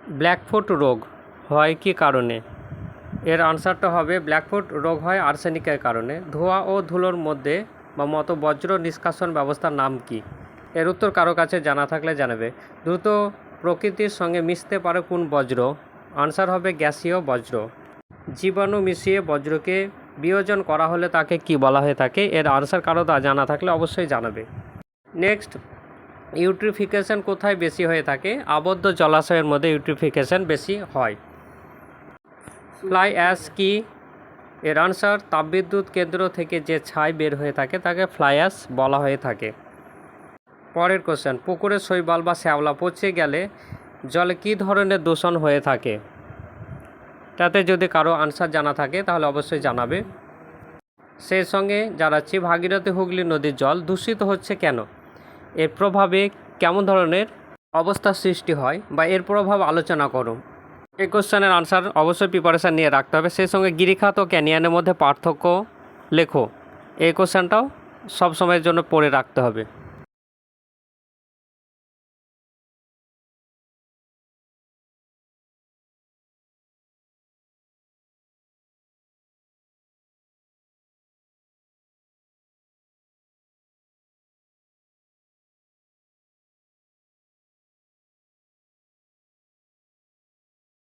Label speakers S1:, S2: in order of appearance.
S1: Blackfoot রোগ হয় কী কারণে? এর আনসারটা হবে ব্ল্যাকফুট রোগ হয় আর্সেনিকের কারণে। ধোঁয়া ও ধুলোর মধ্যে বা মতো বজ্র নিষ্কাশন ব্যবস্থার নাম কি? এর উত্তর কারো কাছে জানা থাকলে জানাবে। দ্রুত প্রকৃতির সঙ্গে মিশতে পারে কোন বজ্র? আনসার হবে গ্যাসীয় বজ্র। জীবাণু মিশিয়ে বজ্রকে বিয়োজন করা হলে তাকে কি বলা হয়ে থাকে? এর আনসার কারো জানা থাকলে অবশ্যই জানাবে। নেক্সট, ইউট্রিফিকেশন কোথায় বেশি হয়ে থাকে? আবদ্ধ জলাশয়ের মধ্যে ইউট্রিফিকেশন বেশি হয়। ফ্লাই অ্যাশ কি? এর আনসার তাপবিদ্যুৎ কেন্দ্র থেকে যে ছাই বের হয়ে থাকে তাকে ফ্লাই অ্যাশ বলা হয়ে থাকে। পরের কোশ্চেন, পুকুরে শৈবাল বা শ্যাওলা পচে গেলে জলে কী ধরনের দূষণ হয়ে থাকে? তাতে যদি কারো আনসার জানা থাকে তাহলে অবশ্যই জানাবে। সেই সঙ্গে জানাচ্ছি ভাগীরথী হুগলি নদীর জল দূষিত হচ্ছে কেন? এর প্রভাবে কেমন ধরনের অবস্থার সৃষ্টি হয় বা এর প্রভাব আলোচনা করো। এই কোশ্চেনের আনসার অবশ্যই প্রিপারেশান নিয়ে রাখতে হবে। সেই সঙ্গে গিরিখাত ও ক্যানিয়নের মধ্যে পার্থক্য লেখো। এই কোশ্চেনটাও সবসময়ের জন্য পড়ে রাখতে হবে।